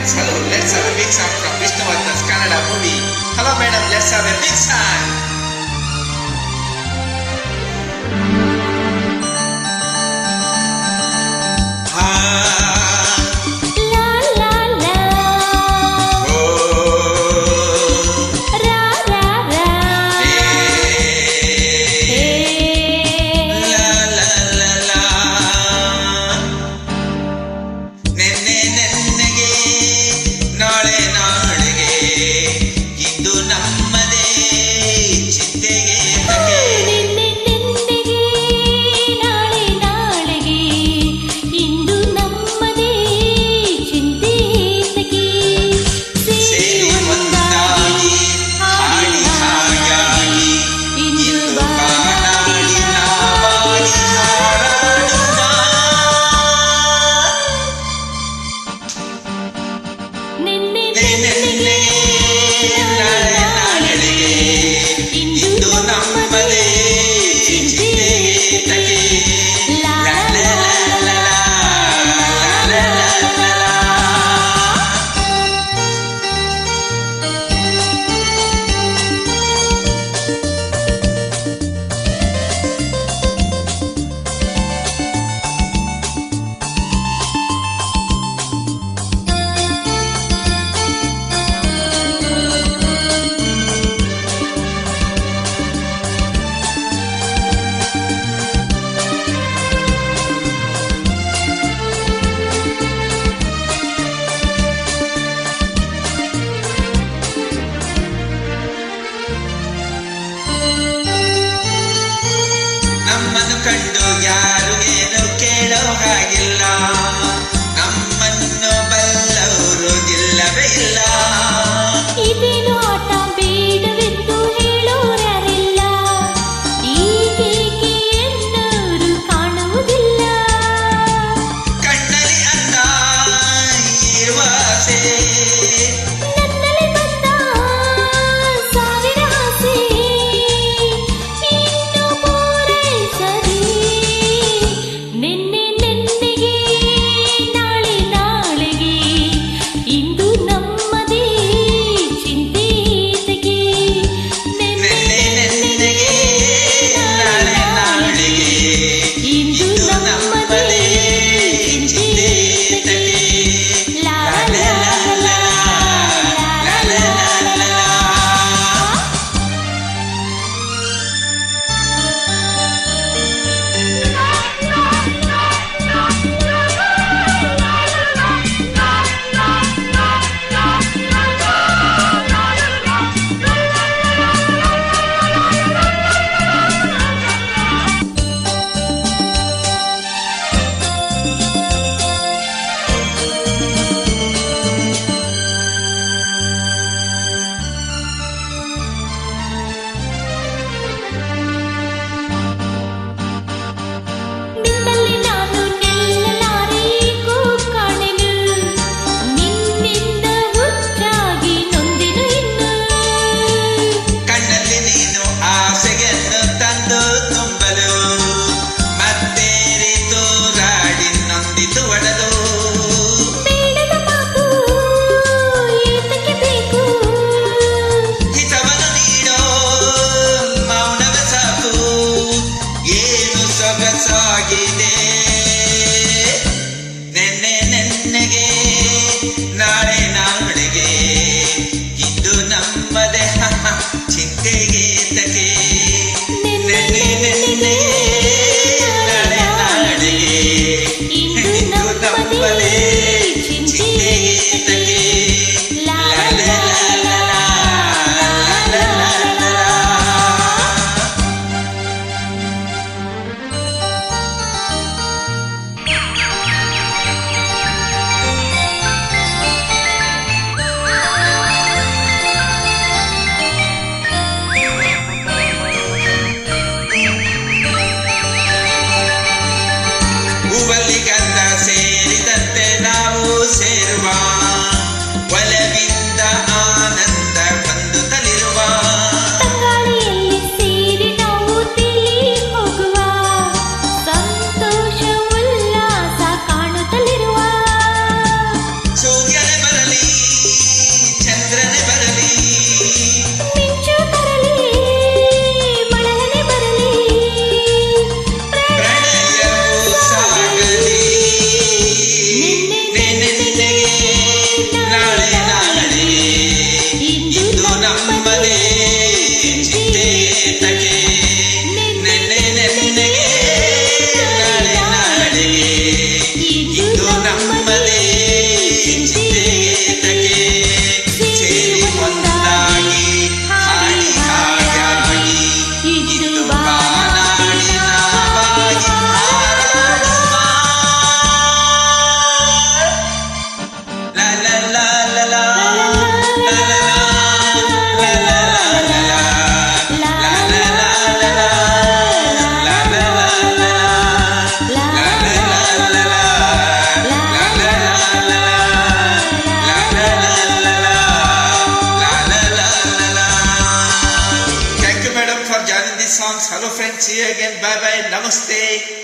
friends, hello, let's have a big song from Vishnuvardhan's Kannada movie. Hello madam, let's have a big song. ನಮ್ಮನ್ನು ಕಂಡು ಯಾರು ಏನು ಕೇಳೋ ಹಾಗಿಲ್ಲ, ನಮ್ಮನ್ನು ಬಲ್ಲವರು ಇಲ್ಲವೇ ಇಲ್ಲ. ಇದೇನು ಆಟ ಬೇಡವೆಂದು ಹೇಳೋರ್ಯಾರಿಲ್ಲ, ಈಗೇಕೆ ಎನ್ನೋರು ಕಾಣುವುದಿಲ್ಲ. ಕಣ್ಣಲ್ಲಿ ಅಂದ ಇರುವ ಆಸೆ, ನನ್ನಲ್ಲಿ ಬಂದ ಸಾವಿರ ಆಸೆ, ಇನ್ನು ಪೂರೈಸದೆ ನಿನ್ನೆ ನೆನ್ನೆಗೆ ನಾಳೆ ನಾಳೆಗೆ ಇಂದು ನಮ್ಮದೇ ಚಿಂತೆ ಏತಕ್ಕೆ. ನೆನ್ನೆ ನೆನ್ನೆಗೆ ನಾಳೆ ನಾಳೆಗೆ ಇಂದು ನಮ್ಮದೇ ಚಿಂತೆ ಏತಕ್ಕೆ. ಲಾ ಲಾ ಲಾ ಲಾ ಲಾ ಲಾ ಲಾ ಲಾ ಲಾ. ನಿನ್ನಲ್ಲಿ ನಾನು ನಿಲ್ಲಲಾರೆ ಕಾಣೆನು, ನಿನ್ನಿಂದ ಹುಚ್ಚಾಗಿ ನೊಂದೆನು ಇನ್ನು. ಕಣ್ಣಲ್ಲಿ ನೀನು ಆಸೆಯನ್ನು ತಂದು ತುಂಬಲು, ಮತ್ತೇರಿ ತೂರಾಡಿ ನೊಂದಿತು ಒಡಲು. ಬೇಡದ ಮಾತು ಏತಕ್ಕೆ ಬೇಕು, ಹಿತವನ್ನು ನೀಡೋ ಮೌನವೇ ಸಾಕು, ಏನು ಸೊಗಸಾಗಿದೆ. ನೆನ್ನೆ ನೆನ್ನೆಗೆ ನಾಳೆ ನಾಳೆಗೆ ಇಂದು ನಮ್ಮದೇ ಚಿಂತೆಗೆ ತಗೆ. ನೆನ್ನೆ ನೆನ್ನೆಗೆ ನಾಳೆ ನಾಳೆಗೆ ಇಂದು ಇಂದು ನಮ್ಮದೇ ಚಿಂತೆಗೆ ತಗೆ. ಲಾ ಲಾ ಲಾ ಲಾ ಲಾ ಲಾ ಲಾ ಲಾ ಲಾ. ಹೂವಲ್ಲಿ ಗಂಧ ಸೇರಿದಂತೆ ನಾವು ಸೇರುವ, ಒಲವಿಂದ ಆನಂದ ಹೊಂದುತ್ತಲಿರುವ. ತಂಗಾಳಿಯಲ್ಲಿ ಸೇರಿ ನಾವು ತಿಳಿ ಹೋಗುವ, ಸಂತೋಷ ಉಲ್ಲಾಸ ಕಾಣುತ್ತಲಿರುವ. ಸೂರ್ಯನೇ ಬರಲಿ songs. Hello friends, see you again. Bye bye. Namaste.